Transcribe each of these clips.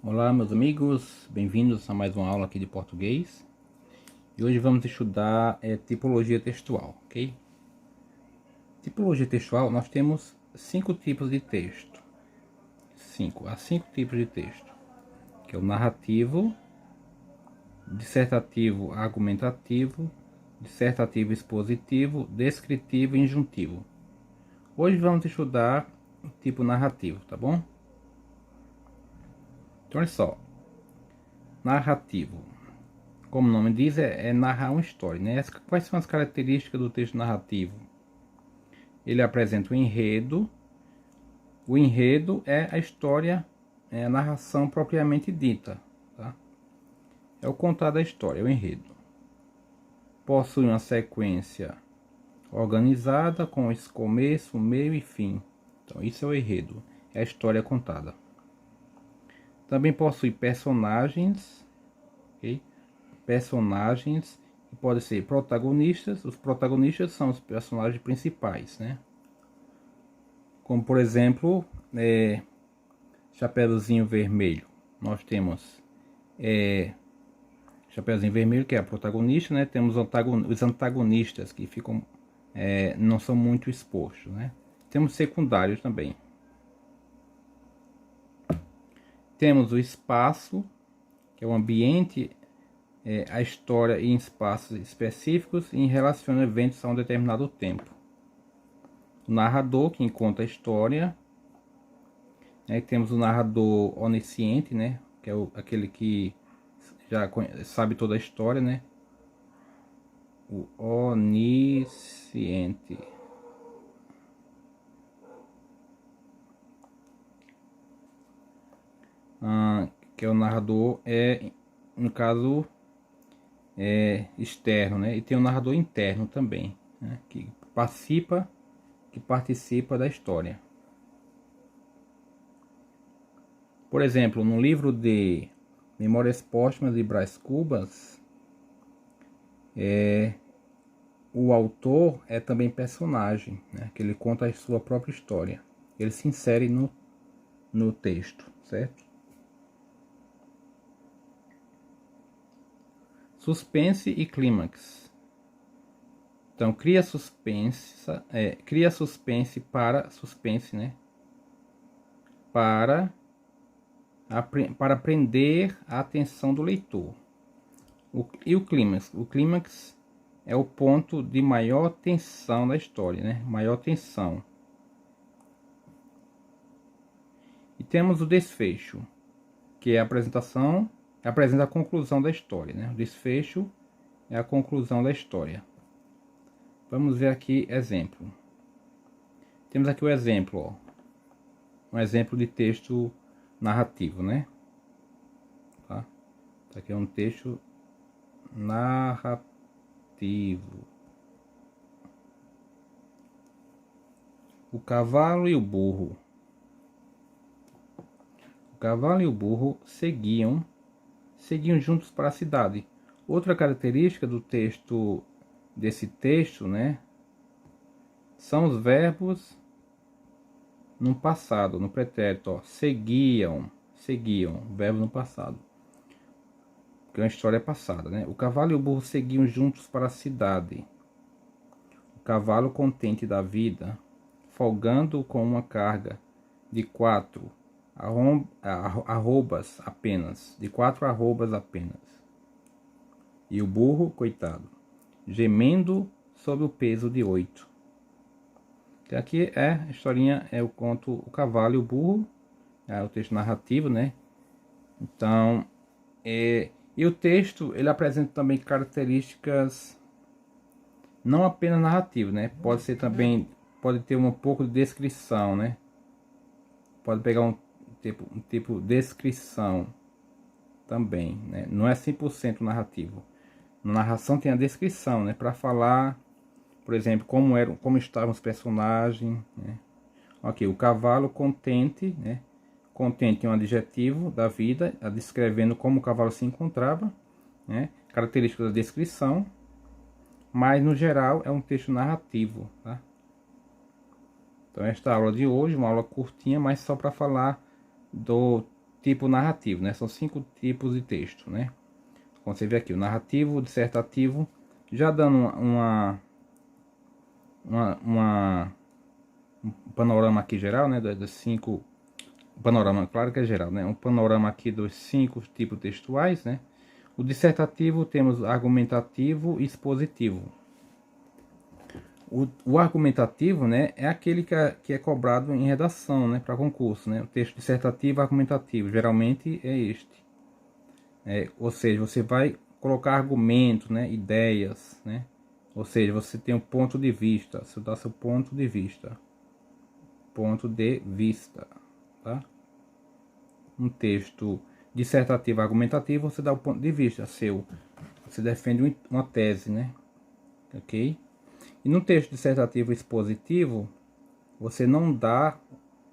Olá, meus amigos, bem-vindos a mais uma aula aqui de português. E hoje vamos estudar tipologia textual, ok? Tipologia textual, nós temos 5 tipos de texto. Há 5 tipos de texto, que é o narrativo, dissertativo argumentativo, dissertativo expositivo, descritivo e injuntivo. Hoje vamos estudar o tipo narrativo, tá bom? Então, olha só, narrativo. Como o nome diz, é narrar uma história, né? Quais são as características do texto narrativo? Ele apresenta o enredo. O enredo é a história, é a narração propriamente dita, tá? É o contar da história, é o enredo. Possui uma sequência organizada com esse começo, meio e fim. Então, isso é o enredo, é a história contada. Também possui personagens, ok? Personagens que podem ser protagonistas. Os protagonistas são os personagens principais, né? Como por exemplo, Chapeuzinho Vermelho. Nós temos Chapeuzinho Vermelho, que é a protagonista, né? Temos os antagonistas que ficam não são muito expostos, né? Temos secundários também. Temos o espaço, que é o ambiente, a história em espaços específicos e em relação a eventos a um determinado tempo. O narrador, que conta a história. Temos o narrador onisciente, né? Que é aquele que já sabe toda a história, né? O onisciente. Que é o narrador, no caso, externo, né? E tem o narrador interno também, né? Que participa da história. Por exemplo, no livro de Memórias Póstumas de Brás Cubas, o autor é também personagem, né? Que ele conta a sua própria história. Ele se insere no texto, certo? Suspense e clímax. Então, cria suspense para suspense, né? Para prender a atenção do leitor. E o clímax? O clímax é o ponto de maior tensão da história, né? Maior tensão. E temos o desfecho, que é a apresentação, apresenta a conclusão da história, né? O desfecho é a conclusão da história. Vamos ver aqui exemplo. Temos aqui o exemplo, ó. Um exemplo de texto narrativo, né? Tá? Aqui é um texto narrativo. O cavalo e o burro. O cavalo e o burro seguiam juntos para a cidade. Outra característica do texto, desse texto, né? São os verbos no passado, no pretérito, ó. Seguiam, verbo no passado. Porque é uma história passada, né? O cavalo e o burro seguiam juntos para a cidade. O cavalo contente da vida, folgando com uma carga de 4 arrobas apenas. E o burro, coitado, gemendo sob o peso de 8. Então, aqui a historinha, é o conto O Cavalo e o Burro, é o texto narrativo, né? Então, e o texto, ele apresenta também características não apenas narrativas, né? Pode ser também, pode ter um pouco de descrição, né? Pode pegar um tipo descrição também, né? Não é 100% narrativo. Na narração tem a descrição, né? Para falar, por exemplo, como estavam os personagens, né? Ok, o cavalo contente, né? Contente é um adjetivo da vida, descrevendo como o cavalo se encontrava, né? Características da descrição, mas no geral é um texto narrativo, tá? Então esta aula de hoje, uma aula curtinha, mas só para falar tipo narrativo, né? São 5 tipos de texto, né? Como você vê aqui, o narrativo, o dissertativo, já dando um panorama aqui geral, né? Dos 5 panorama, claro que é geral, né? Um panorama aqui dos 5 tipos textuais, né? O dissertativo temos argumentativo e expositivo. O argumentativo, né, é aquele que é cobrado em redação, né, para concurso, né? O texto dissertativo argumentativo, geralmente é este. Ou seja, você vai colocar argumentos, né, ideias, né? Ou seja, você tem um ponto de vista, você dá seu ponto de vista. Ponto de vista, tá? Um texto dissertativo argumentativo, você dá o ponto de vista seu. Você defende uma tese, né? Ok? E no texto dissertativo expositivo, você não dá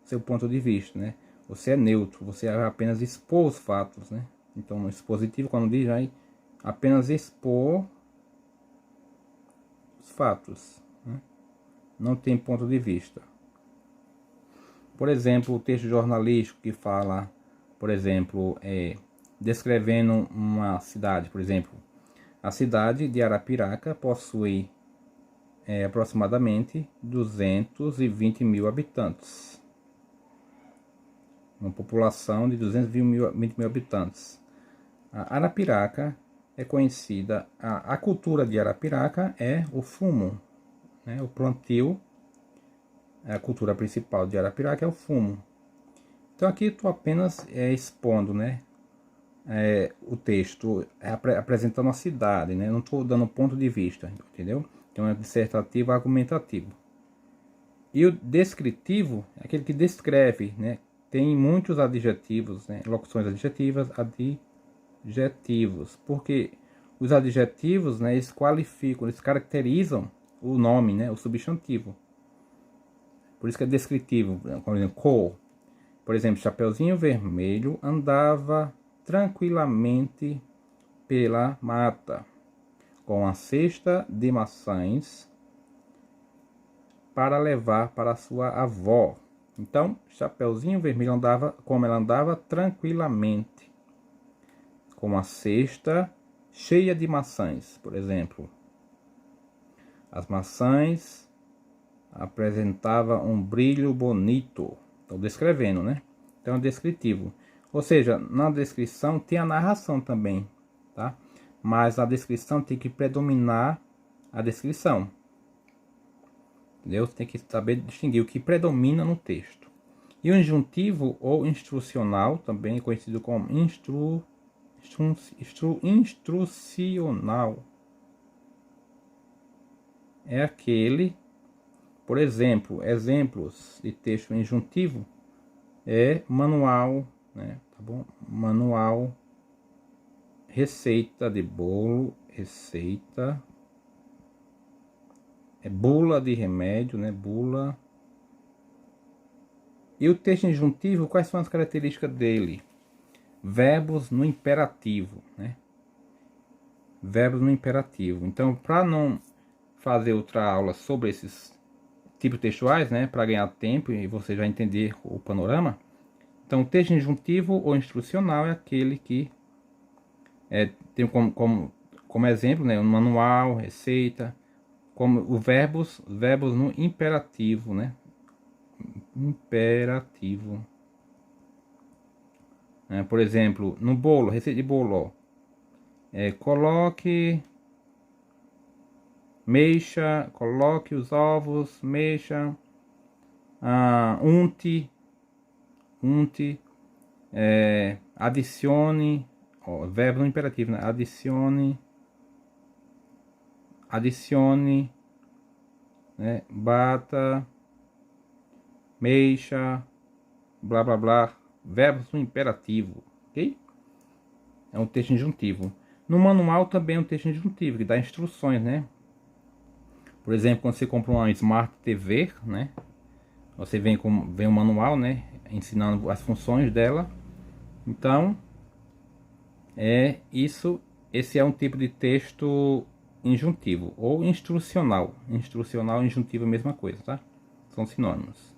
seu ponto de vista, né? Você é neutro, você apenas expor os fatos, né? Então, no expositivo, quando diz, vai apenas expor os fatos, né? Não tem ponto de vista. Por exemplo, o texto jornalístico que fala, por exemplo, descrevendo uma cidade, por exemplo, a cidade de Arapiraca possui aproximadamente 220 mil habitantes. Uma população de 220 mil habitantes. A Arapiraca é conhecida, a cultura de Arapiraca é o fumo, né? O plantio, a cultura principal de Arapiraca é o fumo. Então aqui estou apenas expondo, né? O texto, apresentando a cidade, né? Não estou dando ponto de vista, entendeu? Então é dissertativo argumentativo. E o descritivo é aquele que descreve, né? Tem muitos adjetivos, né? Locuções adjetivas, adjetivos, porque os adjetivos, né, eles qualificam, eles caracterizam o nome, né, o substantivo. Por isso que é descritivo, por exemplo, cor. Por exemplo, Chapeuzinho Vermelho andava tranquilamente pela mata, com a cesta de maçãs para levar para sua avó. Então, Chapeuzinho Vermelho andava, como ela andava tranquilamente, com a cesta cheia de maçãs, por exemplo. As maçãs apresentavam um brilho bonito. Estou descrevendo, né? Então é descritivo. Ou seja, na descrição tem a narração também, tá? Mas a descrição tem que predominar a descrição. Entendeu? Você tem que saber distinguir o que predomina no texto. E o injuntivo ou instrucional, também conhecido como instrucional, é aquele, por exemplo, exemplos de texto injuntivo é manual, né? Tá bom? Manual, receita de bolo, receita, bula de remédio, né? Bula. E o texto injuntivo, quais são as características dele? Verbos no imperativo, né? Verbos no imperativo. Então, para não fazer outra aula sobre esses tipos textuais, né, para ganhar tempo e você já entender o panorama. Então, o texto injuntivo ou instrucional é aquele que tem como exemplo, né, um manual, receita, como os verbos no imperativo, né, imperativo. Por exemplo, no bolo, receita de bolo, coloque, mexa, coloque os ovos, mexa, unte, adicione, verbo no imperativo, né? Adicione, né? Bata, mexa, blá blá blá, verbos no imperativo, ok? É um texto injuntivo. No manual também é um texto injuntivo, que dá instruções, né? Por exemplo, quando você compra uma Smart TV, né? Você vem um manual, né? Ensinando as funções dela. Então, esse é um tipo de texto injuntivo ou instrucional. Instrucional e injuntivo é a mesma coisa, tá? São sinônimos.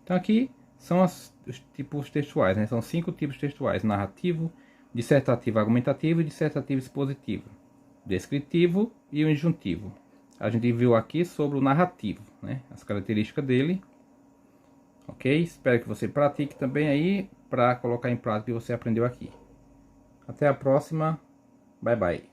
Então aqui são os os tipos textuais, né? São 5 tipos textuais: narrativo, dissertativo argumentativo e dissertativo expositivo, descritivo e o injuntivo. A gente viu aqui sobre o narrativo, né? As características dele. Ok? Espero que você pratique também aí para colocar em prática o que você aprendeu aqui. Até a próxima. Bye bye.